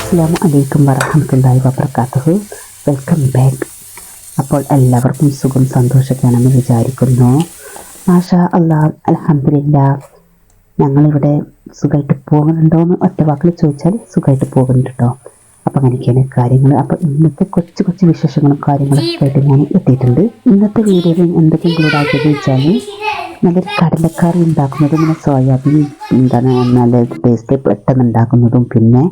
അസ്സലാമു അലൈക്കും വറഹ്മത്തുള്ളാഹി വബറകാതുഹു. Welcome back. അപ്പോൾ എല്ലാവർക്കും സുഖം സന്തോഷമൊക്കെയാണെന്ന് വിചാരിക്കുന്നു. മാഷാ അല്ലാഹ്, അൽഹംദുലില്ലാഹ്. ഞങ്ങളിവിടെ സുഖമായിട്ട് പോകുന്നുണ്ടോയെന്ന് ഒറ്റ വാക്കിൽ ചോദിച്ചാൽ സുഖമായിട്ട് പോകുന്നുണ്ട് കേട്ടോ. അപ്പം അങ്ങനെയൊക്കെയാണ് കാര്യങ്ങൾ. അപ്പോൾ ഇന്നത്തെ കൊച്ചു കൊച്ചു വിശേഷങ്ങളും കാര്യങ്ങളൊക്കെ ആയിട്ട് ഞാൻ എത്തിയിട്ടുണ്ട്. ഇന്നത്തെ വീഡിയോയിൽ എന്തൊക്കെ ഇൻക്ലൂഡ് ആക്കിയത് വെച്ചാൽ നല്ലൊരു കടലക്കറി ഉണ്ടാക്കുന്നതും പിന്നെ സോയാബീൻ നല്ല ടേസ്റ്റ് പെട്ടെന്ന് ഉണ്ടാക്കുന്നതും പിന്നെ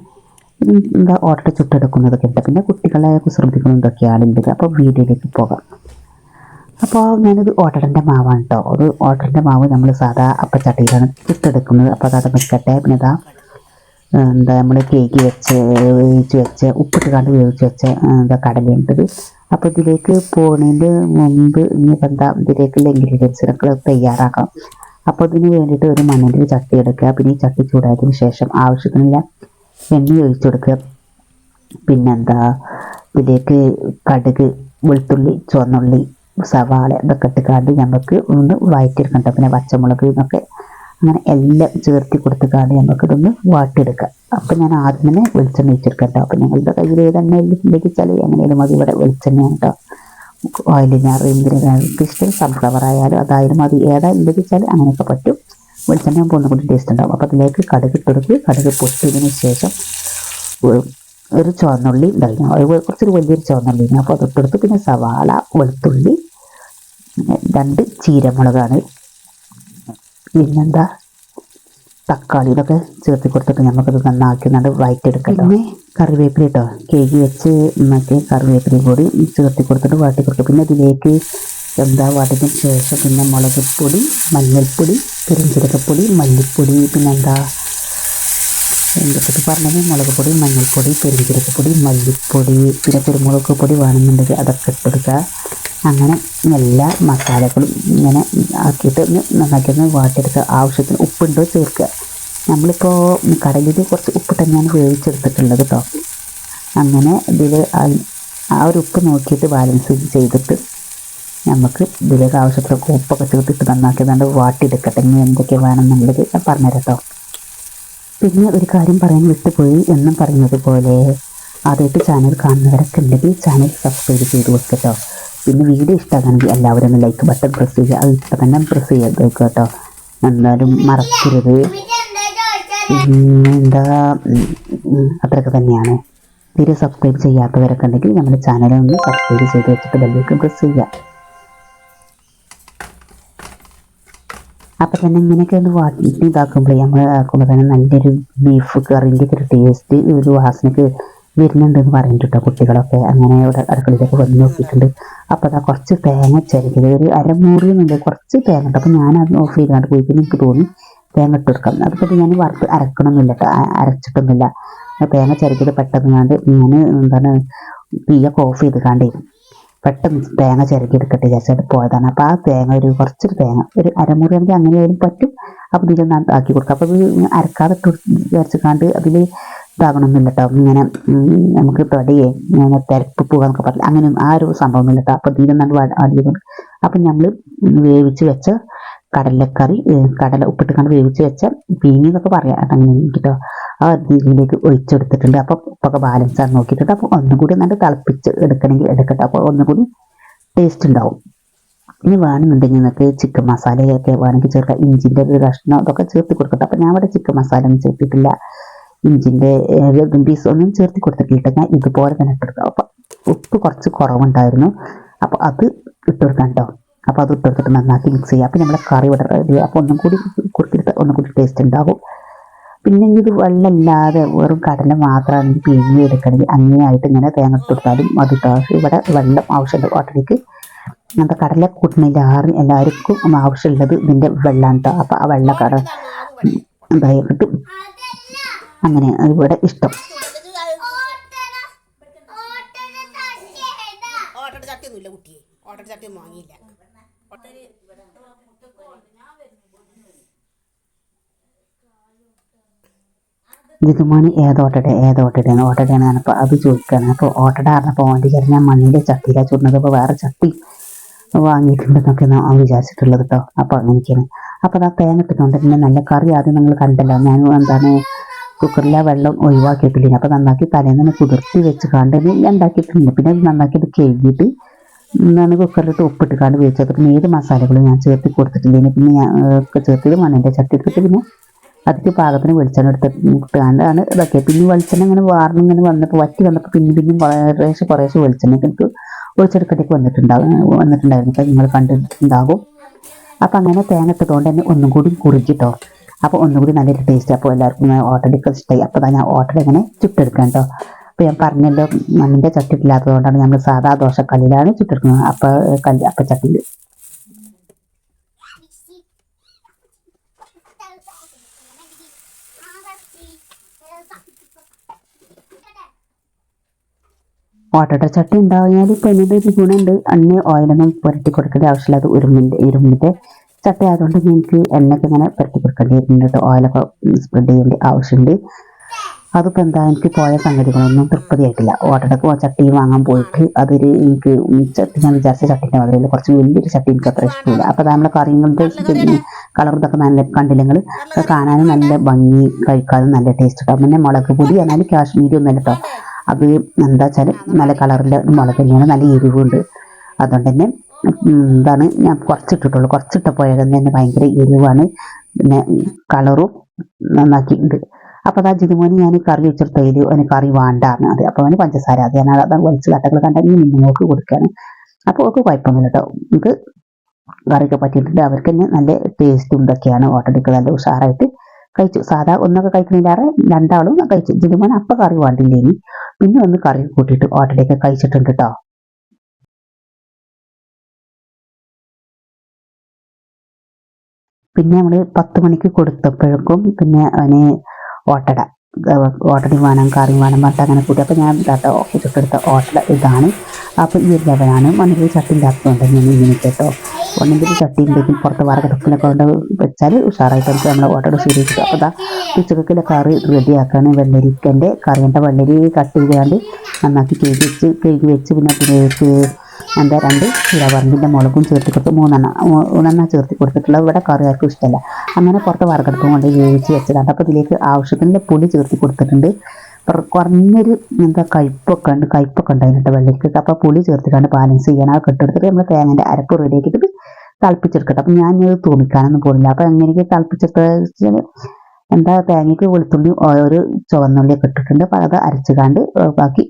ഓട്ട ചുട്ടെടുക്കുന്നതൊക്കെ ഉണ്ട്. പിന്നെ കുട്ടികളെ കുസൃതിക്കുന്നതൊക്കെയാണ് ഉള്ളത്. അപ്പോൾ വീഡിയോയിലേക്ക് പോകാം. അപ്പോൾ ഞാനത് ഓട്ടടൻ്റെ മാവാണ് കേട്ടോ. ഒരു ഓട്ടടൻ്റെ മാവ് നമ്മൾ സാധാ അപ്പച്ചട്ടിയിലാണ് ചുട്ടെടുക്കുന്നത്. അപ്പോൾ അതവിടെ നിൽക്കട്ടെ. പിന്നെ നമ്മൾ കേക്ക് വേവിച്ച് വെച്ച് ഉപ്പിട്ട് കണ്ട് വേവിച്ച് വെച്ച കടലയുണ്ടത്. അപ്പോൾ ഇതിലേക്ക് പോകുന്നതിൻ്റെ മുമ്പ് ഇനിയിപ്പോൾ ഇതിലേക്കുള്ള ഇൻഗ്രീഡിയൻസിനൊക്കെ തയ്യാറാക്കാം. അപ്പോൾ ഇതിന് വേണ്ടിയിട്ട് ഒരു മണ്ണിൻ്റെ ചട്ടി എടുക്കുക. പിന്നെ ഈ ചട്ടി ചൂടായതിന് ശേഷം ആവശ്യത്തിനുള്ള എണ്ണ ഒഴിച്ചു കൊടുക്കുക. ഇതിലേക്ക് കടുക്, വെളുത്തുള്ളി, ചുവന്നുള്ളി, സവാള ഇതൊക്കെ ഇട്ടുകാണ്ട് നമുക്ക് ഒന്ന് വഴറ്റിയെടുക്കണ്ട. പിന്നെ പച്ചമുളക് എന്നൊക്കെ അങ്ങനെ എല്ലാം ചേർത്തി കൊടുത്തുകാണ്ട് നമുക്കിതൊന്ന് വാട്ടിയെടുക്കാം. അപ്പം ഞാൻ ആദ്യം തന്നെ വെളിച്ചെണ്ണ ഒഴിച്ചെടുക്കാം കേട്ടോ. അപ്പം ഞങ്ങളുടെ കയ്യിൽ ഏതെണ്ണ ലഭിച്ചാൽ എങ്ങനെയാലും മതി. ഇവിടെ വെളിച്ചെണ്ണയാണ് കേട്ടോ. ഓയിൽ ഞാൻ എനിക്ക് ഇഷ്ടം സൺഫ്ലവർ ആയാലും അതായാലും അത് ഏതാ ലഭിച്ചാൽ അങ്ങനെയൊക്കെ പറ്റും. വെളിച്ചെണ്ണ ആകുമ്പോൾ ഒന്നും കൂടി ടേസ്റ്റ് ഉണ്ടാവും. അപ്പോൾ അതിലേക്ക് കടുക് ഇട്ടെടുത്ത് കടുക് പൊട്ടിയതിന് ശേഷം ഒരു ചുവന്നുള്ളി ഉണ്ടായിരുന്നു, കുറച്ചൊരു വലിയൊരു ചുവന്നുള്ളി. അപ്പോൾ അതിട്ടെടുത്ത് പിന്നെ സവാള, വെളുത്തുള്ളി, 2 ചീരമുളകാണ്, തക്കാളി ഇതൊക്കെ ചേർത്ത് കൊടുത്തിട്ട് നമുക്കത് നന്നാക്കി വഴറ്റിയെടുക്കാം. പിന്നെ കറിവേപ്പില കേട്ടോ, കേക്ക് വെച്ച് മറ്റേ കറിവേപ്പിലയും കൂടി ചേർത്തി കൊടുത്തിട്ട് വാട്ടി കൊടുക്കും. പിന്നെ ഇതിലേക്ക് വാട്ടിയതിന് ശേഷം പിന്നെ മുളക് പൊടി, മഞ്ഞൾപ്പൊടി, പെരുംജീരകപ്പൊടി, മല്ലിപ്പൊടി, പിന്നെ എന്തൊക്കെ പറഞ്ഞത് മുളക് പൊടി, മഞ്ഞൾപ്പൊടി, പെരുംജീരകപ്പൊടി, മല്ലിപ്പൊടി, പിന്നെ കുരുമുളക് പൊടി വേണമെന്നുണ്ടെങ്കിൽ അതൊക്കെ ഇട്ടെടുക്കുക. അങ്ങനെ എല്ലാ മസാലകളും ഇങ്ങനെ ആക്കിയിട്ട് നന്നാക്കി വാട്ടിയെടുക്കുക. ആവശ്യത്തിന് ഉപ്പുണ്ടോ ചേർക്കുക. നമ്മളിപ്പോൾ കടലിൽ കുറച്ച് ഉപ്പ് തന്നെയാണ് വേവിച്ചെടുത്തിട്ടുള്ളത് കേട്ടോ. അങ്ങനെ ഇതിൽ ആ ഒരു ഉപ്പ് നോക്കിയിട്ട് ബാലൻസ് ചെയ്തിട്ട് നമുക്ക് ഇതിലേക്ക് ആവശ്യത്തിലൊക്കെ ഉപ്പൊക്കെ ചേർത്തിട്ട് നന്നാക്കി വാട്ടിയെടുക്കട്ടെ. ഇനി എന്തൊക്കെ വേണമെന്നുള്ളത് ഞാൻ പറഞ്ഞുതരാം കേട്ടോ. പിന്നെ ഒരു കാര്യം പറയാൻ വിട്ടുപോയി എന്നും പറയുന്നത് പോലെ ആദ്യമായിട്ട് ചാനൽ കാണുന്നവരൊക്കെ ഉണ്ടെങ്കിൽ ചാനൽ സബ്സ്ക്രൈബ് ചെയ്ത് വെക്കട്ടോ. പിന്നെ വീഡിയോ ഇഷ്ടമാണെങ്കിൽ എല്ലാവരും ഒന്ന് ലൈക്ക് ബട്ടൺ പ്രസ് ചെയ്യുക. അത് ഇപ്പം തന്നെ പ്രസ് ചെയ്ത് വെക്കുക കേട്ടോ. എന്തായാലും മറക്കരുത്. പിന്നെ അത്രയൊക്കെ തന്നെയാണ്. തീരെ സബ്സ്ക്രൈബ് ചെയ്യാത്തവരൊക്കെ ഉണ്ടെങ്കിൽ നമ്മുടെ ചാനൽ ഒന്ന് സബ്സ്ക്രൈബ് ചെയ്ത് വെച്ചിട്ട് ബെല്ലേക്ക് പ്രസ് ചെയ്യുക. അപ്പം തന്നെ ഇങ്ങനെയൊക്കെ ഒന്ന് വാട്ടിയിട്ട് ഇതാക്കുമ്പോൾ നമ്മൾ ആക്കുമ്പോൾ തന്നെ നല്ലൊരു ബീഫ് കറിൻ്റെ ഒരു ടേസ്റ്റ്, ഒരു വാസനക്ക് വരുന്നുണ്ടെന്ന് പറയുന്നുണ്ട് കേട്ടോ കുട്ടികളൊക്കെ. അങ്ങനെ ഇവിടെ അടുക്കളയിലൊക്കെ വന്ന് നോക്കിയിട്ടുണ്ട്. അപ്പോൾ അതാ കുറച്ച് തേങ്ങ ചിരകിയത് ഒരു അരമൂറിയുന്നുണ്ട്, കുറച്ച് തേങ്ങ ഇട്ട്. അപ്പോൾ ഞാനത് ഓഫ് ചെയ്താണ്ട് പോയിട്ട് എനിക്ക് തോന്നി തേങ്ങ ഇട്ട് കൊടുക്കാം. അതിപ്പോൾ ഞാൻ വറുത്ത് അരക്കണമെന്നില്ല കേട്ടോ, അരച്ചിട്ടൊന്നുമില്ല. തേങ്ങ ചിരകിയത് പെട്ടെന്ന് ഇങ്ങനെ തീയൊക്കെ ഓഫ് ചെയ്ത് കാണ്ടേ പെട്ടെന്ന് തേങ്ങ ചിരകിയെടുക്കട്ടെ വിചാരിച്ചിട്ട് പോയതാണ്. അപ്പോൾ ആ തേങ്ങ കുറച്ചൊരു തേങ്ങ ഒരു അരമുറിയാണെങ്കിൽ അങ്ങനെ ആയാലും പറ്റും. അപ്പോൾ ഇതിലൊന്ന് ആക്കി കൊടുക്കാം. അപ്പോൾ ഇത് അരക്കാതെ ഇട്ട് വിചാരിച്ചിക്കാണ്ട് അതിൽ ഇതാകണമെന്നില്ല കേട്ടോ. ഇങ്ങനെ നമുക്ക് തൊടയെ ഇങ്ങനെ തിരപ്പ് പോകാന്നൊക്കെ പറഞ്ഞില്ല, അങ്ങനെ ആ ഒരു സംഭവമൊന്നുമില്ല കേട്ടോ. അപ്പോൾ ഇതിലൊന്നാണ്ട് ആടിയത്. അപ്പം നമ്മൾ വേവിച്ച് വെച്ച കടലക്കറി, കടല ഉപ്പിട്ട് കണ്ട് വേവിച്ച് വെച്ച പീനി എന്നൊക്കെ പറയാം അങ്ങനെ കേട്ടോ. ആ ഇതിലേക്ക് ഒഴിച്ചെടുത്തിട്ടുണ്ട്. അപ്പോൾ ഉപ്പൊക്കെ ബാലൻസ് ആണ് നോക്കിയിട്ടുണ്ട്. അപ്പോൾ ഒന്നും കൂടി തിളപ്പിച്ച് എടുക്കണമെങ്കിൽ എടുക്കട്ടെ. അപ്പോൾ ഒന്നും കൂടി ടേസ്റ്റ് ഉണ്ടാവും. ഇനി വേണമെന്നുണ്ടെങ്കിൽ നിങ്ങൾക്ക് ചിക്കൻ മസാലയൊക്കെ വേണമെങ്കിൽ ചേർക്കാം. ഇഞ്ചിൻ്റെ ഒരു കഷ്ണം അതൊക്കെ ചേർത്ത് കൊടുക്കട്ടെ. അപ്പോൾ ഞാൻ ഇവിടെ ചിക്കൻ മസാല ഒന്നും ചേർത്തിട്ടില്ല, ഇഞ്ചിൻ്റെ പീസ് ഒന്നും ചേർത്ത് കൊടുത്തിട്ടില്ല. ഞാൻ ഇതുപോലെ തന്നെ ഇട്ടെടുക്കാം. അപ്പോൾ ഉപ്പ് കുറച്ച് കുറവുണ്ടായിരുന്നു, അപ്പോൾ അത് ഇട്ടെടുക്കാം കേട്ടോ. അപ്പോൾ അത് ഇട്ടെടുത്തിട്ട് നന്നാക്കി മിക്സ് ചെയ്യുക. അപ്പോൾ നമ്മുടെ കറി ഇവിടെ റെഡി. അപ്പോൾ ഒന്നും കൂടി കൊടുത്തിട്ട് ഒന്നും കൂടി ടേസ്റ്റ് ഉണ്ടാകും. പിന്നെ ഇത് വെള്ളമില്ലാതെ വെറും കടല മാത്രമാണെങ്കിൽ പിഴിഞ്ഞ് എടുക്കണമെങ്കിൽ അങ്ങനെയായിട്ട് ഇങ്ങനെ തേങ്ങ ഇട്ട് കൊടുത്താലും മതി കേട്ടോ. ഇവിടെ വെള്ളം ആവശ്യമുണ്ട്. ഓട്ടയ്ക്ക് അങ്ങനത്തെ കടല കൂട്ടുന്നതിൻ്റെ എല്ലാവർക്കും ആവശ്യമുള്ളത് ഇതിൻ്റെ വെള്ളമാണ് കേട്ടോ. അപ്പോൾ ആ വെള്ള കട ഇതായിട്ട് അങ്ങനെ ഇവിടെ ഇഷ്ടം. ജിതുമോന് ഏതോട്ടടയാണ് അപ്പോൾ അത് ചോദിക്കുകയാണ്. അപ്പോൾ ഓട്ടട പറഞ്ഞപ്പോൾ ഓൻ്റെ ഞാൻ മണ്ണിൻ്റെ ചട്ടിയിലാണ് ചുടുന്നത്. അപ്പോൾ വേറെ ചട്ടി വാങ്ങിയിട്ടുണ്ടെന്നൊക്കെ അവൻ വിചാരിച്ചിട്ടുള്ളത് കേട്ടോ. അപ്പോൾ അങ്ങനെയൊക്കെയാണ്. അപ്പോൾ അത് ആ തേങ്ങ ഇട്ടുകൊണ്ട് പിന്നെ നല്ല കറി ആദ്യം നിങ്ങൾ കണ്ടല്ലോ. ഞാൻ കുക്കറിലെ വെള്ളം ഒഴിവാക്കിയിട്ടില്ല. അപ്പോൾ നന്നാക്കി തലേന്ന് തന്നെ കുതിർത്തി വെച്ച് കണ്ട് ഉണ്ടാക്കിയിട്ടുണ്ട്. പിന്നെ അത് നന്നാക്കി ഇത് കഴുകിയിട്ട് എന്താണ് കുക്കറിലിട്ട് ഉപ്പിട്ട് കണ്ട് വേവിച്ചത്. പിന്നെ ഏത് മസാലകളും ഞാൻ ചേർത്തി കൊടുത്തിട്ടില്ല. പിന്നെ ഞാൻ ഒക്കെ ചേർത്തത് മണ്ണിൻ്റെ ചട്ടി എടുത്തിട്ട് പിന്നെ അതിക്ക് പാകത്തിന് വെളിച്ചെണ്ണ എടുത്തിട്ടാണ് ഇതൊക്കെ. പിന്നെ വെളിച്ചെണ്ണ ഇങ്ങനെ വാർന്നിങ്ങനെ വന്നപ്പോൾ വറ്റി വന്നപ്പോൾ പിന്നെയും കുറേശ്ശെ വെളിച്ചെണ്ണ എനിക്ക് ഒഴിച്ചെടുക്കലേക്ക് വന്നിട്ടുണ്ടായിരുന്നു. അപ്പം നിങ്ങൾ കണ്ടിട്ടുണ്ടാകും. അപ്പം അങ്ങനെ തേങ്ങ ഇട്ടതുകൊണ്ട് തന്നെ ഒന്നും കൂടി കുറുകിട്ടോ. അപ്പോൾ ഒന്നും കൂടി നല്ലൊരു ടേസ്റ്റ്. അപ്പോൾ എല്ലാവർക്കും ഓട്ടടയൊക്കെ ഇഷ്ടമായി. അപ്പോൾ ഞാൻ ഓട്ടട ഇങ്ങനെ ചുട്ടെടുക്കാം കേട്ടോ. അപ്പോൾ ഞാൻ പറഞ്ഞല്ലോ മണ്ണിൻ്റെ ചട്ടി ഇല്ലാത്തതുകൊണ്ടാണ് നമ്മൾ സാധാ ദോശക്കല്ലിലാണ് ചുട്ടെടുക്കുന്നത്. അപ്പച്ചട്ടിയിൽ ഓട്ടട ചട്ടി ഉണ്ടായാൽ ഇപ്പോൾ എന്നൊരു ഗുണമുണ്ട്. ഓയിലൊന്നും പുരട്ടി കൊടുക്കേണ്ട ആവശ്യമില്ല. അത് ഇരുമ്പിൻ്റെ ചട്ടി ആയതുകൊണ്ട് എനിക്ക് എണ്ണയൊക്കെ ഇങ്ങനെ പുരട്ടി കൊടുക്കേണ്ടി വരുന്നുണ്ട്. ഓയിലൊക്കെ സ്പ്രെഡ് ചെയ്യേണ്ട ആവശ്യമുണ്ട്. അതിപ്പോൾ എന്താ എനിക്ക് പോയ സംഗതികളൊന്നും തൃപ്തിയായിട്ടില്ല. ഓട്ടടക്ക് ചട്ടി വാങ്ങാൻ പോയിട്ട് അതൊരു എനിക്ക് ചട്ടി ഞാൻ വിചാരിച്ച ചട്ടിൻ്റെ മാതിരിയില്ല. കുറച്ച് വലിയൊരു ചട്ടി എനിക്ക് അത്ര ഇഷ്ടമില്ല. അപ്പോൾ നമ്മളെ കറികളുടെ കളർ ഇതൊക്കെ നല്ല കണ്ടില്ലെങ്കിൽ കാണാനും നല്ല ഭംഗി, കഴിക്കാനും നല്ല ടേസ്റ്റ് ഉണ്ടാവും. പിന്നെ മുളക് പൊടി എന്നാൽ കാശ്മീരി ഒന്നല്ല കേട്ടോ. അത് എന്താ വെച്ചാൽ നല്ല കളറിൻ്റെ മുളക് തന്നെയാണ്, നല്ല എരിവുണ്ട്. അതുകൊണ്ട് തന്നെ എന്താണ് ഞാൻ കുറച്ചിട്ടിട്ടുള്ളൂ. കുറച്ചിട്ടപ്പോഴേ തന്നെ ഭയങ്കര എരിവാണ്, പിന്നെ കളറും നന്നാക്കിയിട്ടുണ്ട്. അപ്പോൾ അതാ ജിതുമോന് ഞാൻ കറി വെച്ചെടുത്തതിൽ അവന് കറി വേണ്ടാന്ന്. അത് അപ്പോൾ അവന് പഞ്ചസാര അത് ഞാൻ അത് വലിച്ച് കട്ടകൾ കണ്ടെങ്കിൽ മിനിമോക്ക് കൊടുക്കുകയാണ്. അപ്പോൾ അവർക്ക് കുഴപ്പമൊന്നുമില്ല കേട്ടോ. നമുക്ക് കറിയൊക്കെ പറ്റിയിട്ടുണ്ട്. അവർക്ക് തന്നെ നല്ല ടേസ്റ്റും ഇതൊക്കെയാണ്. ഓട്ടടിക്ക് നല്ല ഉഷാറായിട്ട് കഴിച്ചു. സാധാ ഒന്നൊക്കെ കഴിക്കണില്ലാറെ രണ്ടാളും കഴിച്ചു. ജിതുമോൻ അപ്പം കറി വേണ്ടില്ലേനി, പിന്നെ ഒന്ന് കറി കൂട്ടിയിട്ട് ഓട്ടടയൊക്കെ കഴിച്ചിട്ടുണ്ട് കേട്ടോ. പിന്നെ നമ്മൾ 10 മണിക്ക് കൊടുത്തപ്പോഴേക്കും പിന്നെ അവന് ഓട്ടട വേണം, കറി വേണം പറഞ്ഞിട്ട് അങ്ങനെ കൂട്ടി. അപ്പോൾ ഞാൻ ചുട്ടെടുത്ത ഓട്ടട ഇതാണ്. അപ്പോൾ ഈ ഒരു ലെവലാണ്. മണ്ണിൽ ചട്ടി ഇല്ലാത്തതുകൊണ്ട് ഞാൻ ഇങ്ങനെ കേട്ടോ. ഒന്നെങ്കിൽ ചട്ടി ഉണ്ടെങ്കിൽ പുറത്ത് വറകടുപ്പിലൊക്കെ കൊണ്ട് വെച്ചാൽ ഉഷാറായിട്ട് നമുക്ക് നമ്മൾ ഓട്ടട ശരിയാക്കി. അപ്പോൾ ഇതാ ഉച്ചക്കൊക്കെ കറി റെഡിയാക്കാണ്. വെള്ളരിക്കൻ്റെ കറിയുടെ വെള്ളരി കട്ട് ചെയ്താണ്ട് നന്നാക്കി കഴുകി വെച്ച് പിന്നെ അതിലേക്ക് എന്താ 2 ചീരവറമ്പിൻ്റെ മുളകും ചേർത്ത് കൊടുത്ത് 3 ചേർത്ത് കൊടുത്തിട്ടുള്ളത്. ഇവിടെ കറി ആർക്കും ഇഷ്ടമല്ല. അങ്ങനെ പുറത്ത് വറകെടുപ്പ് കൊണ്ട് വേവിച്ച് വെച്ചതാണ്. അപ്പോൾ ഇതിലേക്ക് ആവശ്യത്തിൻ്റെ പുളി ചേർത്ത് കൊടുത്തിട്ടുണ്ട്. കുറഞ്ഞൊരു കയ്പ്പൊക്കെ ഉണ്ടായിട്ട് വെള്ളരിക്കൊക്കെ. അപ്പോൾ പുളി ചേർത്തിട്ടാണ് ബാലൻസ് ചെയ്യാൻ. അത് കെട്ടെടുത്തിട്ട് നമ്മൾ തേങ്ങൻ്റെ അരപ്പ് റെഡിയാക്കിയിട്ട് തിളപ്പിച്ചെടുക്കട്ടെ. അപ്പം ഞാൻ തൂമിക്കാനൊന്നും പോകുന്നില്ല. അപ്പോൾ എങ്ങനെയൊക്കെ തിളപ്പിച്ചെടുത്ത തേങ്ങയ്ക്ക് വെളുത്തുള്ളി ഒരു ചുവന്നുള്ളിയൊക്കെ ഇട്ടിട്ടുണ്ട്. അപ്പോൾ അത് അരച്ചുകാണ്ട് ബാക്കി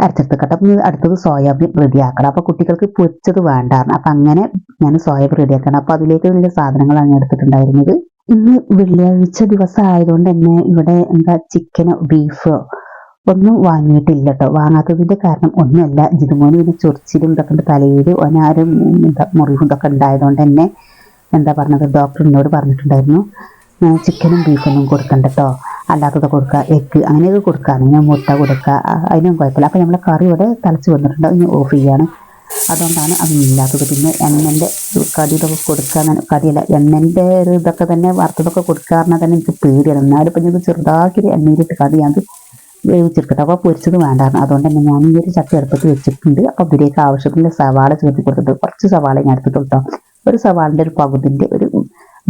അരച്ചെടുക്കട്ടെ. അപ്പം അടുത്തത് സോയാബീൻ റെഡിയാക്കണം. അപ്പോൾ കുട്ടികൾക്ക് പൊരിച്ചത് വേണ്ടായിരുന്നു. അപ്പം അങ്ങനെ ഞാൻ സോയാബീൻ റെഡിയാക്കണം. അപ്പോൾ അതിലേക്ക് വലിയ സാധനങ്ങളാണ് എടുത്തിട്ടുണ്ടായിരുന്നത്. ഇന്ന് വെള്ളിയാഴ്ച ദിവസം ആയതുകൊണ്ട് തന്നെ ഇവിടെ ചിക്കനോ ബീഫോ ഒന്നും വാങ്ങിയിട്ടില്ല കേട്ടോ. വാങ്ങാത്തതിൻ്റെ കാരണം ഒന്നുമല്ല, ജിതുമോന് പിന്നെ ചൊറിച്ചിലും ഇതൊക്കെ ഉണ്ട് തലയിൽ. ഒനാരും മുറിവും ഇതൊക്കെ ഉണ്ടായതുകൊണ്ട് തന്നെ പറഞ്ഞത് ഡോക്ടർ എന്നോട് പറഞ്ഞിട്ടുണ്ടായിരുന്നു ചിക്കനും ബീഫൊന്നും കൊടുക്കണ്ട കേട്ടോ, അല്ലാത്തത് കൊടുക്കുക, എഗ്ഗ് അങ്ങനെയൊക്കെ കൊടുക്കുകയാണെങ്കിൽ മുട്ട കൊടുക്കുക, അതിനും കുഴപ്പമില്ല. അപ്പോൾ നമ്മളെ കറി ഇവിടെ തിളച്ച് വന്നിട്ടുണ്ട്. ഇനി ഓഫ് ചെയ്യാണ്. അതുകൊണ്ടാണ് അതൊന്നുമില്ലാത്തത്. പിന്നെ എണ്ണൻ്റെ കടി ഇതൊക്കെ കൊടുക്കുക, കടിയല്ല എണ്ണൻ്റെ ഒരു ഇതൊക്കെ തന്നെ വറുത്തതൊക്കെ കൊടുക്കുക പറഞ്ഞാൽ തന്നെ എനിക്ക് പേടിയാണ്. എന്നാലും ഇപ്പം ഇത് ചെറുതാക്കി എണ്ണയിലിട്ട് കടി ഞാൻ വേവിച്ചെടുക്കട്ടെ. അപ്പോൾ പൊരിച്ചത് വേണ്ടായിരുന്നു. അതുകൊണ്ട് തന്നെ ഞാൻ ഈ ഒരു ചട്ടി അടുപ്പത്ത് വെച്ചിട്ടുണ്ട്. അപ്പോൾ ഇതിലേക്ക് ആവശ്യത്തിൻ്റെ സവാള ചേർത്ത് കൊടുത്തിട്ട് കുറച്ച് സവാള ഞാൻ എടുത്തിട്ട് കൊടുത്തോ. ഒരു സവാളിൻ്റെ ഒരു പകുതിൻ്റെ ഒരു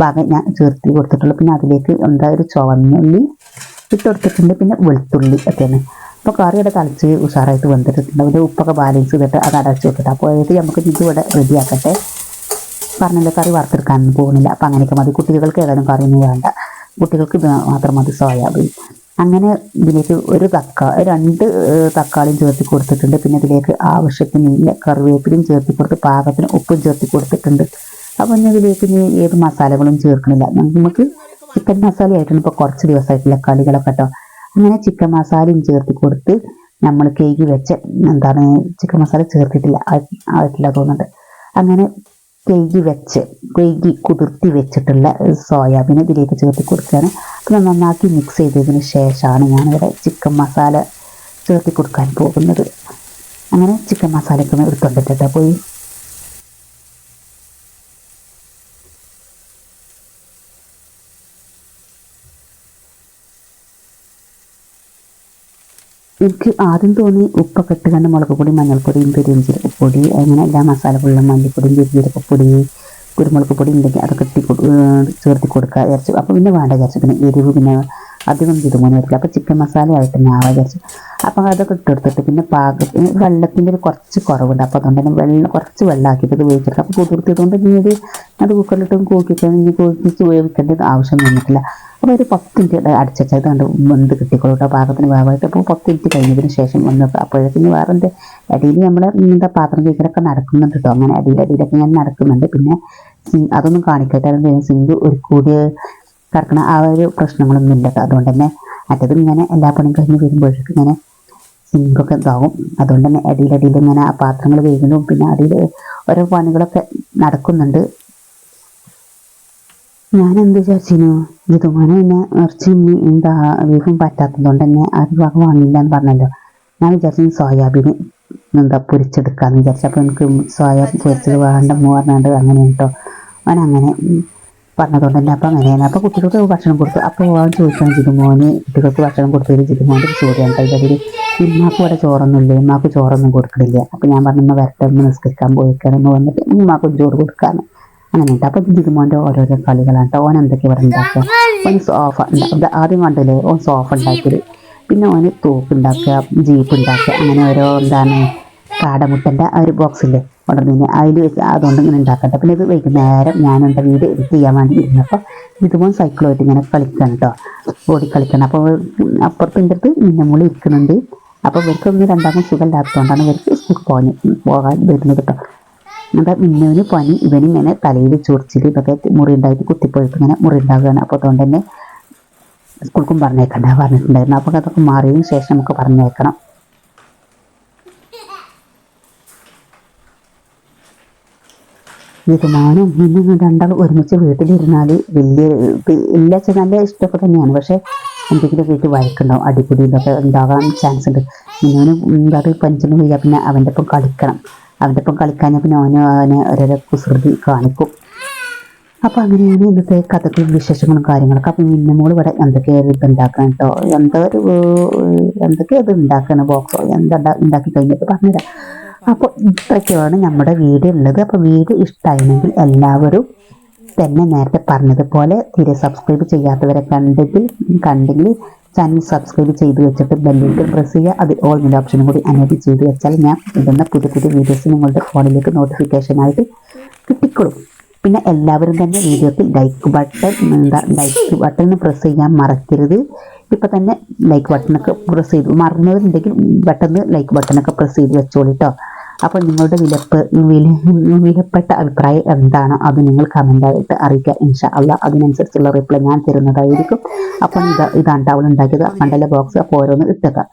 ഭാഗം ഞാൻ ചേർത്ത് കൊടുത്തിട്ടുള്ളൂ. പിന്നെ അതിലേക്ക് ഒരു ചുവന്നുള്ളി ഇട്ട് കൊടുത്തിട്ടുണ്ട്. പിന്നെ വെളുത്തുള്ളി ഒക്കെയാണ്. അപ്പോൾ കറിയുടെ തളിച്ച് ഉഷാറായിട്ട് വന്നിട്ടുണ്ട്. അതിൻ്റെ ഉപ്പൊക്കെ ബാലൻസ് ചെയ്തിട്ട് അത് അടച്ച് വെക്കട്ടെ. അപ്പോൾ നമുക്ക് ഇത് ഇവിടെ റെഡിയാക്കട്ടെ. പറഞ്ഞല്ലോ കറി വറുത്തെടുക്കാനൊന്നും പോകുന്നില്ല. അപ്പോൾ അങ്ങനെയൊക്കെ മതി. കുട്ടികൾക്ക് ഏതായാലും കറിയൊന്നും വേണ്ട, കുട്ടികൾക്ക് ഇത് മാത്രം മതി സോയാബീൻ. അങ്ങനെ ഇതിലേക്ക് 2 തക്കാളിയും ചേർത്ത് കൊടുത്തിട്ടുണ്ട്. പിന്നെ ഇതിലേക്ക് ആവശ്യത്തിന് കറിവേപ്പിലയും ചേർത്ത് കൊടുത്ത് പാകത്തിന് ഉപ്പും ചേർത്ത് കൊടുത്തിട്ടുണ്ട്. അപ്പോൾ ഇനി ഇതിലേക്ക് ഏത് മസാലകളും ചേർക്കണില്ല. നമുക്ക് ചിക്കൻ മസാല ആയിട്ടാണ് ഇപ്പോൾ കുറച്ച് ദിവസമായിട്ടുള്ള കളികളൊക്കെ കേട്ടോ. അങ്ങനെ ചിക്കൻ മസാലയും ചേർത്ത് കൊടുത്ത് നമ്മൾ കേക്ക് വെച്ച് ചിക്കൻ മസാല ആയിട്ടില്ല തോന്നുന്നുണ്ട്. അങ്ങനെ കുതിർത്തി വെച്ചിട്ടുള്ള സോയാബീൻ ഇതിലേക്ക് ചേർത്ത് കൊടുക്കുകയാണ്. പിന്നെ നന്നാക്കി മിക്സ് ചെയ്തതിന് ശേഷമാണ് ഞാനിവിടെ ചിക്കൻ മസാല ചേർത്ത് കൊടുക്കാൻ പോകുന്നത്. അങ്ങനെ ചിക്കൻ മസാലയ്ക്ക് എടുത്തുകൊണ്ടിട്ടോ പോയി. എനിക്ക് ആദ്യം തോന്നി ഉപ്പൊക്കെ ഇട്ട് കണ്ട് മുളക് പൊടി, മഞ്ഞൾപ്പൊടിയും, പെരുംജീരകപ്പൊടി, അങ്ങനെ എല്ലാ മസാലകളിലും മല്ലിപ്പൊടിയും, പെരുംജീരകപ്പൊടി, കുരുമുളക് പൊടി ഉണ്ടെങ്കിൽ അതൊക്കെ ചേർത്ത് കൊടുക്കുക വിചാരിച്ചു. അപ്പോൾ പിന്നെ വേണ്ട വിചാരിച്ചു. പിന്നെ എരിവ് പിന്നെ അധികം ജിതുമോനെ വരില്ല. അപ്പോൾ ചിക്കൻ മസാല ആയിട്ട് ഞാൻ വിചാരിച്ചു. അപ്പോൾ അതൊക്കെ ഇട്ടെടുത്തിട്ട് പിന്നെ പാകത്തിന് വെള്ളത്തിൻ്റെ ഒരു കുറച്ച് കുറവുണ്ട്. അപ്പോൾ അതുകൊണ്ട് തന്നെ കുറച്ച് വെള്ളമാക്കിയിട്ട് ഇത് വേവിച്ചെടുക്കാം. അപ്പോൾ കുതിർത്തിയതുകൊണ്ട് ഇനി അത് കുക്കറിലിട്ടും കൂക്കിക്കഴിഞ്ഞ് കൂക്കിച്ച് വേവിക്കേണ്ടത് ആവശ്യം വന്നിട്ടില്ല. അപ്പോൾ ഒരു 10 മിനിറ്റ് അടിച്ചാൽ ഇത് കണ്ട് വെന്ത് കിട്ടിക്കോളൂ കേട്ടോ, പാകത്തിന് വേവായിട്ട്. അപ്പോൾ 10 മിനിറ്റ് കഴിഞ്ഞതിന് ശേഷം വന്ന് അപ്പോഴത്തേന് വേറെ എന്ത് അടിയിൽ നമ്മൾ പാത്രം കഴിക്കലൊക്കെ നടക്കുന്നുണ്ട് കേട്ടോ. അങ്ങനെ അടിയിലൊക്കെ ഞാൻ നടക്കുന്നുണ്ട്. പിന്നെ അതൊന്നും കാണിക്കട്ടെ, സിങ്ക് ഒരു കൂടി കറക്കണ ആ ഒരു പ്രശ്നങ്ങളൊന്നും ഇല്ല കേട്ടോ. അതുകൊണ്ട് തന്നെ മറ്റേത് ഇങ്ങനെ എല്ലാ പണിയും കഴിഞ്ഞ് വരുമ്പോഴേക്കും ഇങ്ങനെ സിങ്കൊക്കെ ഇതാവും. അതുകൊണ്ട് തന്നെ അടിയിൽ ഇങ്ങനെ ആ പാത്രങ്ങൾ കഴിക്കുന്നു. പിന്നെ അടിയിൽ ഓരോ പണികളൊക്കെ നടക്കുന്നുണ്ട്. ഞാൻ എന്ത് വിചാരിച്ചിരുന്നു, ജിതുമോനെ പിന്നെ ഇറച്ചി ബീഫും പറ്റാത്തതുകൊണ്ട് തന്നെ ആ ഒരു വക വാങ്ങില്ല എന്ന് പറഞ്ഞല്ലോ. ഞാൻ വിചാരിച്ചു സോയാബീൻ പൊരിച്ചെടുക്കാമെന്ന് വിചാരിച്ചു. അപ്പോൾ എനിക്ക് സോയാബീൻ പൊരിച്ചത് വേണ്ടെന്ന് പറഞ്ഞുകൊണ്ട് അങ്ങനെ കേട്ടോ അങ്ങനെ പറഞ്ഞതുകൊണ്ട് തന്നെ അപ്പോൾ അങ്ങനെയാണ്. അപ്പോൾ കുട്ടികൾക്ക് ഭക്ഷണം കൊടുത്തു. അപ്പോൾ അവൻ ചോദിക്കണം, ജിതുമോന് കുട്ടികൾക്ക് ഭക്ഷണം കൊടുത്തതിൽ ജിതുമോൻ്റെ ചോദ്യം അതിൽ ഉമ്മാക്ക് ഇവിടെ ചോറൊന്നുമില്ല, ഉമ്മാക്ക് ചോറൊന്നും കൊടുക്കണില്ല. അപ്പോൾ ഞാൻ പറഞ്ഞു വരട്ടെ നിസ്കരിക്കാൻ പോയിക്കാണെന്ന് വന്നിട്ട് ഉമ്മാക്കും ചോറ് കൊടുക്കാമെന്ന് അങ്ങനെ ഉണ്ട്. അപ്പോൾ ജിതുമോൻ്റെ ഓരോരോ കളികളാണ് കേട്ടോ. ഓൻ എന്തൊക്കെ ഇവിടെ ഉണ്ടാക്കുക, ഓൻ സോഫ ആദ്യം കണ്ടില്ലേ ഓൻ സോഫ ഉണ്ടാക്കിയത്. പിന്നെ ഓന് തോക്ക് ഉണ്ടാക്കുക, ജീപ്പ് ഉണ്ടാക്കുക, അങ്ങനെ ഓരോ കാടമുട്ടൻ്റെ ആ ഒരു ബോക്സില്ലേ കൊണ്ടുവന്ന് അതിൽ വെച്ച് അതുകൊണ്ട് ഇങ്ങനെ ഉണ്ടാക്കട്ടെ. പിന്നെ ഇത് വൈകുന്നേരം ഞാൻ എൻ്റെ വീട് എഡിറ്റ് ചെയ്യാൻ വേണ്ടി ഇരുന്നപ്പോൾ ഇതുപോലെ സൈക്കിളുമായിട്ട് ഇങ്ങനെ കളിക്കണം കേട്ടോ, ഓടി കളിക്കണം. അപ്പോൾ അപ്പുറത്തിൻ്റെ അടുത്ത് മിന്നമൂളി ഇരിക്കുന്നുണ്ട്. അപ്പോൾ ഇവർക്കൊന്ന് രണ്ടാമത് സുഖമില്ലാത്തതുകൊണ്ടാണ് ഇവർക്ക് സ്കൂളിൽ പോകാൻ വരുന്നത് കേട്ടോ. എന്താ മിന്നുവിന് പനി, ഇവനിങ്ങനെ തലയിൽ ചൊറിച്ചിൽ ഇതൊക്കെ മുറി ഉണ്ടായിട്ട് കുത്തിപ്പോയിട്ട് ഇങ്ങനെ മുറി ഉണ്ടാകുകയാണ്. അപ്പോൾ അതുകൊണ്ട് തന്നെ സ്കൂൾക്കും പറഞ്ഞിട്ടുണ്ടായിരുന്നു. അപ്പോൾ അതൊക്കെ മാറിയതിന് ശേഷം നമുക്ക് പറഞ്ഞേക്കണം. ജിതുമോനും മിന്നും രണ്ടാളും ഒരുമിച്ച് വീട്ടിലിരുന്നാൽ എല്ലാ നല്ല ഇഷ്ടമൊക്കെ തന്നെയാണ്. പക്ഷേ എന്തെങ്കിലും വീട്ടിൽ വഴക്കുണ്ടാവും, അടിപിടി ഇതൊക്കെ ഉണ്ടാകാൻ ചാൻസ് ഉണ്ട്. മിന്നുവിന് അത് പഞ്ചമി ചെയ്യാൻ പിന്നെ അവൻ്റെ ഒപ്പം കളിക്കണം. അവൻ്റെ ഒപ്പം കളിക്കാഞ്ഞാൽ പിന്നെ അവനെ ഓരോരോ കുസൃതി കാണിക്കും. അപ്പോൾ അങ്ങനെയാണ് ഇന്നത്തെ കഥകളും വിശേഷങ്ങളും കാര്യങ്ങളൊക്കെ. അപ്പം മിന്നുമോൾ ഇവിടെ എന്തൊക്കെയാണ് ഇത് ഉണ്ടാക്കണം കേട്ടോ, എന്തൊക്കെയാണ് ഇത് ഉണ്ടാക്കണം ബോക്സോ ഉണ്ടാക്കി കഴിഞ്ഞിട്ട് പറഞ്ഞുതരാം. അപ്പോൾ ഇത്രയൊക്കെയാണ് നമ്മുടെ വീഡിയോ ഉള്ളത്. അപ്പോൾ വീഡിയോ ഇഷ്ടമായിരുന്നെങ്കിൽ എല്ലാവരും തന്നെ നേരത്തെ പറഞ്ഞതുപോലെ തീരെ സബ്സ്ക്രൈബ് ചെയ്യാത്തവരെ കണ്ടെങ്കിൽ ചാനൽ സബ്സ്ക്രൈബ് ചെയ്ത് വെച്ചിട്ട് ബെല്ലിലേക്ക് പ്രസ് ചെയ്യുക. അത് ഓൾ എന്ന ഓപ്ഷനും കൂടി അനേബിൾ ചെയ്ത് വെച്ചാൽ ഞാൻ ഇടുന്ന പുതിയ വീഡിയോസ് നിങ്ങളുടെ ഫോണിലേക്ക് നോട്ടിഫിക്കേഷനായിട്ട് കിട്ടിക്കൊള്ളും. പിന്നെ എല്ലാവരും തന്നെ വീഡിയോക്ക് ലൈക്ക് ബട്ടൺ പ്രസ് ചെയ്യാൻ മറക്കരുത്. ഇപ്പം തന്നെ ലൈക്ക് ബട്ടണൊക്കെ പ്രസ് ചെയ്ത് മറന്നവരുണ്ടെങ്കിൽ പെട്ടെന്ന് ലൈക്ക് ബട്ടണൊക്കെ പ്രസ് ചെയ്ത് വെച്ചോളൂ കേട്ടോ. അപ്പോൾ നിങ്ങളുടെ വിലപ്പെട്ട അഭിപ്രായം എന്താണോ അത് നിങ്ങൾ കമൻ്റായിട്ട് അറിയിക്കുക. ഇൻഷാ അള്ളാഹ് അതിനനുസരിച്ചുള്ള റിപ്ലൈ ഞാൻ തരുന്നതായിരിക്കും. അപ്പോൾ ഇതാണ് അവൾ ഉണ്ടാക്കിയത് കണ്ടല്ല ബോക്സ്. അപ്പോൾ ഓരോന്ന് ഇട്ടേക്കാം.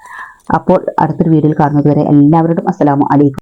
അപ്പോൾ അടുത്തൊരു വീഡിയോയിൽ കാണുന്നത് വരെ എല്ലാവരോടും അസ്സലാമു അലൈക്കും.